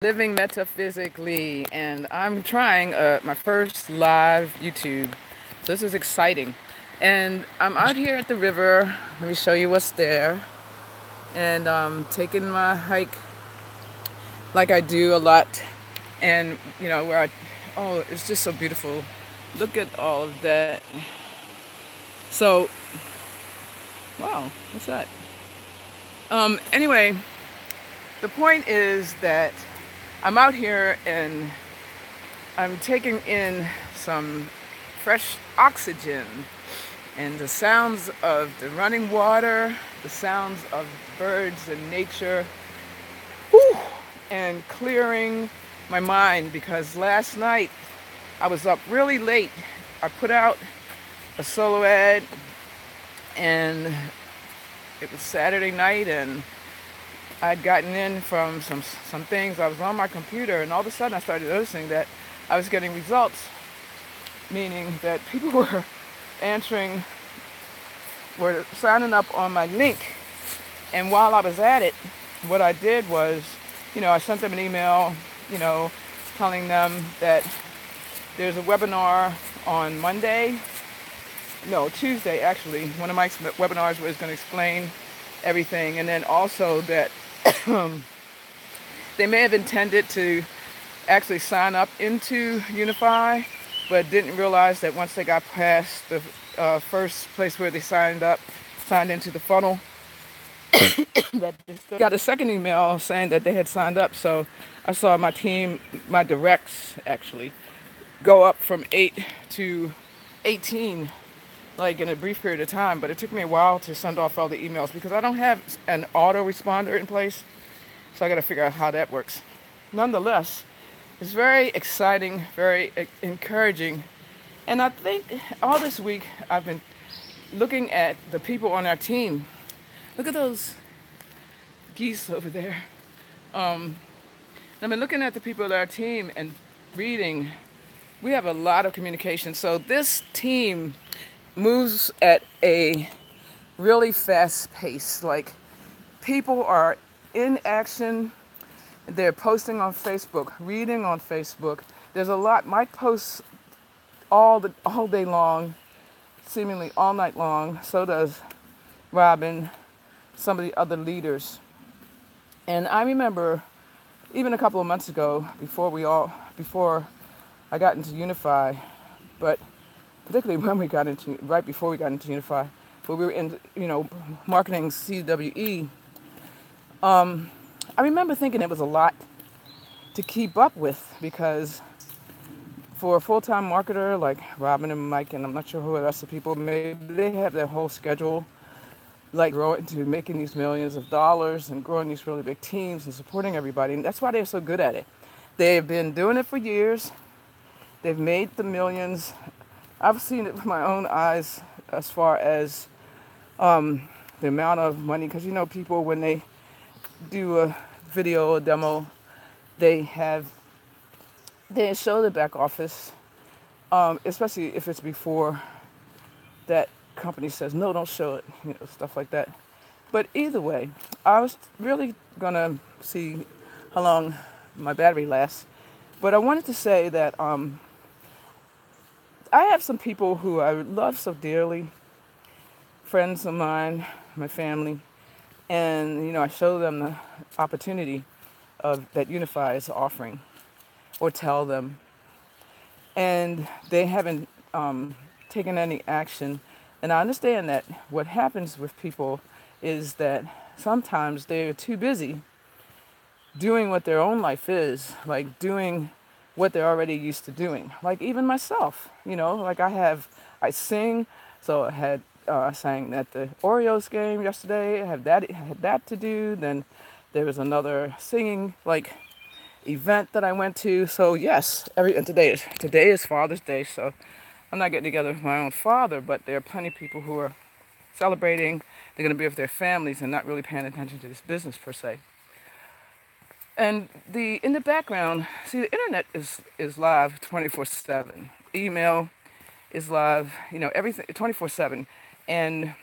Living Metaphysically, and I'm trying my first live YouTube. So this is exciting. And I'm out here at the river. Let me show you what's there. And taking my hike like I do a lot. And, oh, it's just so beautiful. Look at all of that. So, wow, what's that? Anyway, the point is that I'm out here and I'm taking in some fresh oxygen and the sounds of the running water, the sounds of birds and nature, whew, and clearing my mind because last night I was up really late. I put out a solo ad and it was Saturday night and I'd gotten in from some things. I was on my computer and all of a sudden I started noticing that I was getting results, meaning that people answering, were signing up on my link. And while I was at it, what I did was, I sent them an email, you know, telling them that there's a webinar on Monday, no, Tuesday actually. One of my webinars was going to explain everything. And then also that they may have intended to actually sign up into Unify, but didn't realize that once they got past the first place where they signed into the funnel, that they still got a second email saying that they had signed up. So I saw my team, my directs actually, go up from 8 to 18, like in a brief period of time. But it took me a while to send off all the emails because I don't have an autoresponder in place. So I got to figure out how that works. Nonetheless, it's very exciting, very encouraging. And I think all this week I've been looking at the people on our team. Look at those geese over there. I've been looking at the people on our team and reading. We have a lot of communication. So this team moves at a really fast pace. Like people are in action. They're posting on Facebook, reading on Facebook. There's a lot. Mike posts all day long, seemingly all night long. So does Robin, some of the other leaders. And I remember even a couple of months ago, before I got into Unify, but particularly right before we got into Unify, but we were in, marketing CWE. I remember thinking it was a lot to keep up with because for a full-time marketer like Robin and Mike, and I'm not sure who the rest of the people, maybe they have their whole schedule, like growing to making these millions of dollars and growing these really big teams and supporting everybody. And that's why they're so good at it. They've been doing it for years. They've made the millions. I've seen it with my own eyes as far as the amount of money, because people, when they do a video or demo, they show the back office, especially if it's before that company says no, don't show it, stuff like that. But either way, I was really gonna see how long my battery lasts. But I wanted to say that I have some people who I love so dearly, friends of mine, my family, and I show them the opportunity of that Unify is offering, or tell them, and they haven't taken any action. And I understand that what happens with people is that sometimes they're too busy doing what their own life is, like doing what they're already used to doing. Like even myself, like I sing, so I sang at the Orioles game yesterday. I had that to do. Then there was another singing event that I went to. So yes, and today is Father's Day, so I'm not getting together with my own father, but there are plenty of people who are celebrating. They're going to be with their families and not really paying attention to this business per se. And in the background, see, the internet is live 24/7. Email is live, everything 24/7, and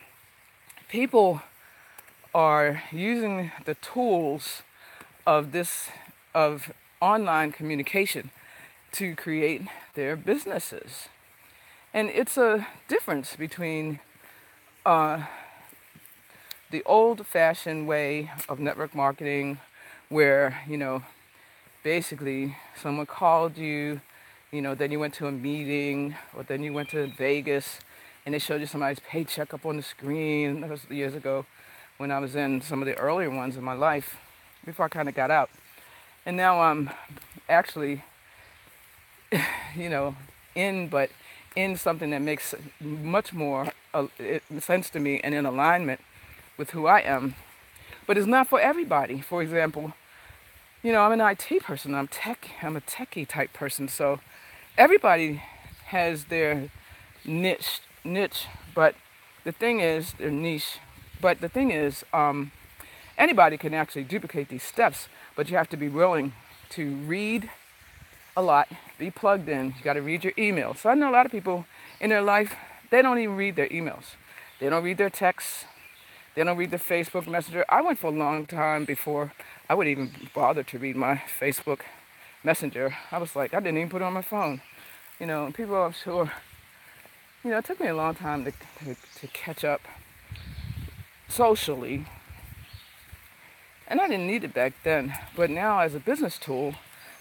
people are using the tools of online communication to create their businesses. And it's a difference between uh, the old-fashioned way of network marketing where, basically someone called you, then you went to a meeting or then you went to Vegas and they showed you somebody's paycheck up on the screen. That was years ago when I was in some of the earlier ones in my life before I kind of got out. And now I'm actually, you know, but in something that makes much more sense to me and in alignment with who I am. But it's not for everybody. For example, I'm an IT person. I'm a techie type person. So everybody has their niche, but the thing is, their niche. But the thing is, anybody can actually duplicate these steps, but you have to be willing to read a lot, be plugged in. You got to read your emails. So I know a lot of people in their life, they don't even read their emails. They don't read their texts. They don't read the Facebook Messenger. I went for a long time before I would even bother to read my Facebook Messenger. I was like, I didn't even put it on my phone. People, I'm sure, it took me a long time to catch up socially. And I didn't need it back then. But now as a business tool,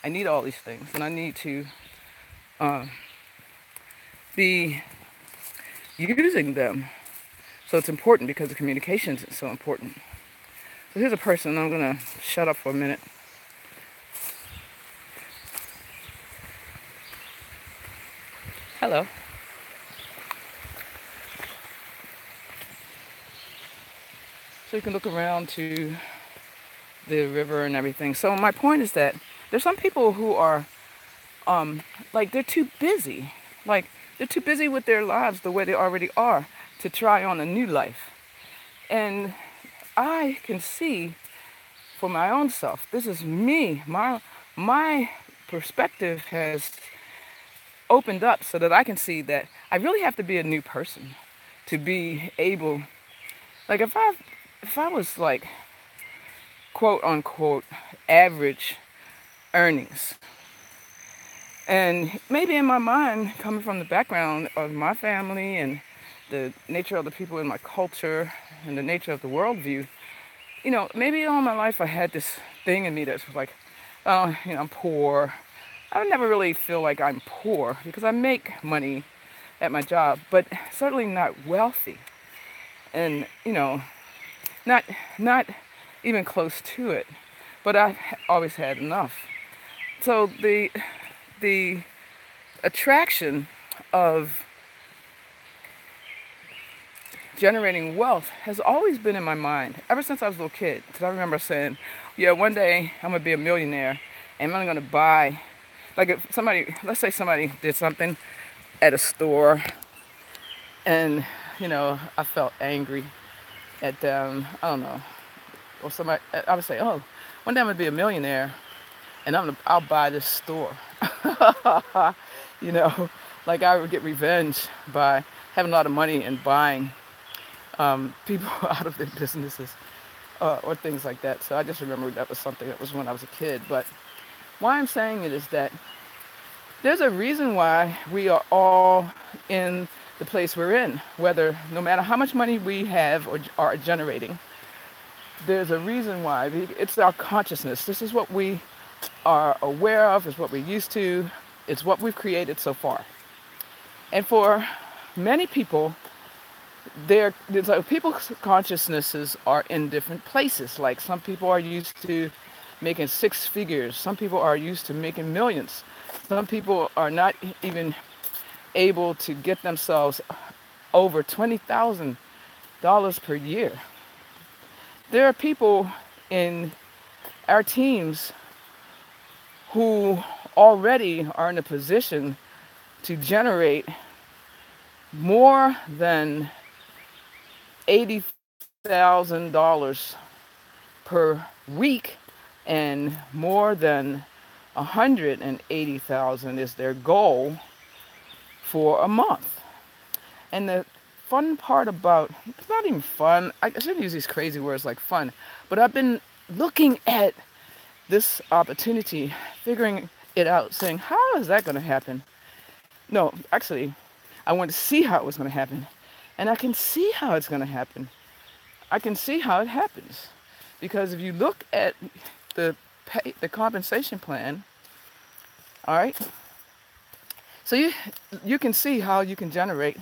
I need all these things. And I need to be using them. So it's important because the communications is so important. So here's a person. I'm going to shut up for a minute. Hello. So you can look around to the river and everything. So my point is that there's some people who are they're too busy. They're too busy with their lives the way they already are to try on a new life. And I can see for my own self, this is me. My perspective has opened up so that I can see that I really have to be a new person to be able, if I was quote unquote average earnings, and maybe in my mind, coming from the background of my family and the nature of the people in my culture and the nature of the worldview, maybe all my life I had this thing in me that's like, oh, I'm poor. I never really feel like I'm poor because I make money at my job, but certainly not wealthy, and not even close to it. But I've always had enough. So the attraction of generating wealth has always been in my mind ever since I was a little kid. Because I remember saying, yeah, one day I'm going to be a millionaire and I'm going to buy, let's say somebody did something at a store and, I felt angry at them. I don't know. Or somebody, I would say, oh, one day I'm going to be a millionaire and I'll buy this store. I would get revenge by having a lot of money and buying people out of their businesses or things like that. So I just remember that was something that was when I was a kid. But why I'm saying it is that there's a reason why we are all in the place we're in, no matter how much money we have or are generating. There's a reason why. It's our consciousness. This is what we are aware of, is what we're used to, it's what we've created so far. And for many people, people's consciousnesses are in different places. Like some people are used to making six figures. Some people are used to making millions. Some people are not even able to get themselves over $20,000 per year. There are people in our teams who already are in a position to generate more than $80,000 per week, and more than $180,000 is their goal for a month. And the fun part about, it's not even fun, I shouldn't use these crazy words like fun, but I've been looking at this opportunity, figuring it out, saying, how is that going to happen? No, actually, I want to see how it was going to happen. And I can see how it's going to happen. I can see how it happens. Because if you look at the compensation plan, all right, so you can see how you can generate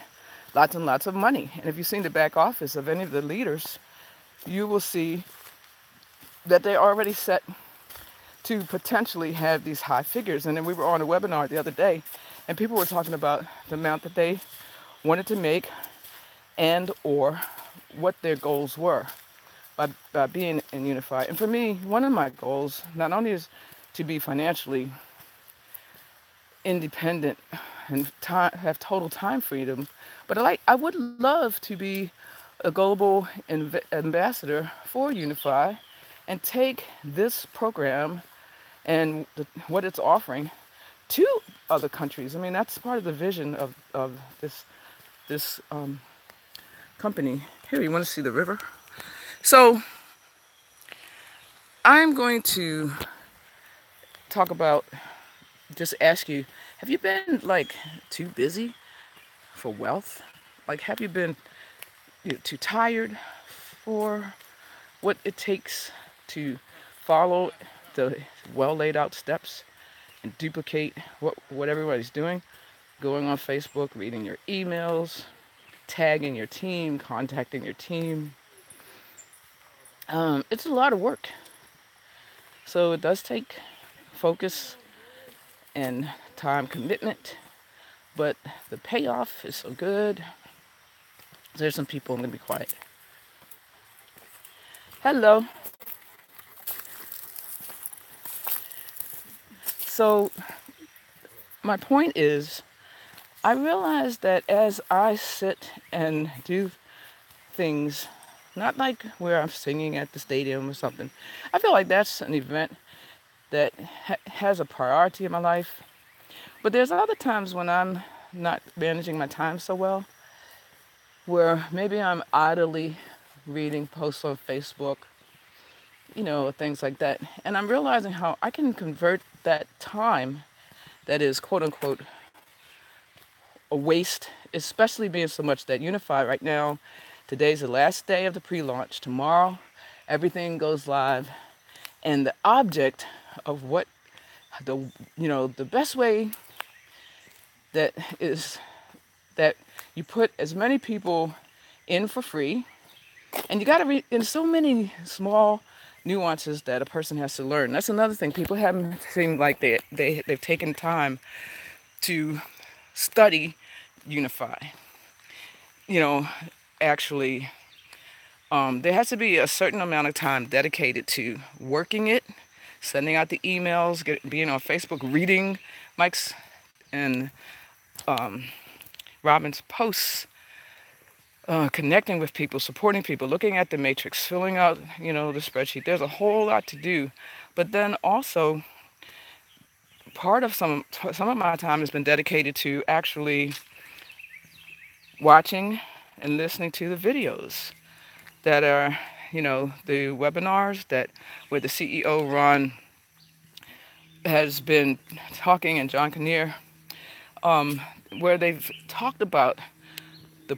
lots and lots of money. And if you've seen the back office of any of the leaders, you will see that they're already set to potentially have these high figures. And then we were on a webinar the other day, and people were talking about the amount that they wanted to make and or what their goals were by being in Unified. And for me, one of my goals not only is to be financially independent and have total time freedom, but I would love to be a global ambassador for Unify and take this program and what it's offering to other countries. I mean, that's part of the vision of this company. Here, you want to see the river? So I'm going to talk about, just ask you, have you been like too busy for wealth? Like, have you been too tired for what it takes to follow the well laid out steps and duplicate what everybody's doing? Going on Facebook, reading your emails, tagging your team, contacting your team. It's a lot of work. So it does take focus and time commitment, but the payoff is so good. There's some people, I'm going to be quiet. Hello. So my point is, I realize that as I sit and do things, not like where I'm singing at the stadium or something, I feel like that's an event that has a priority in my life. But there's other times when I'm not managing my time so well, where maybe I'm idly reading posts on Facebook, things like that. And I'm realizing how I can convert that time that is quote unquote a waste, especially being so much that Unify right now, today's the last day of the pre-launch. Tomorrow, everything goes live. And the object of what the best way that is that you put as many people in for free, and you got to read in so many small nuances that a person has to learn. That's another thing. People haven't seemed like they've taken time to study Unify. Actually, there has to be a certain amount of time dedicated to working it, sending out the emails, being on Facebook, reading Mike's and Robin's posts, connecting with people, supporting people, looking at the matrix, filling out, the spreadsheet. There's a whole lot to do. But then also, part of some of my time has been dedicated to actually watching and listening to the videos that are, the webinars where the CEO, Ron, has been talking, and John Kinnear, where they've talked about the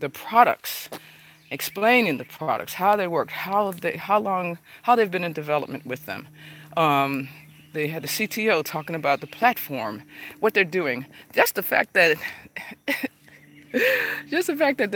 products, explaining the products, how they work, how they've been in development with them. They had the CTO talking about the platform, what they're doing. Just the fact that they're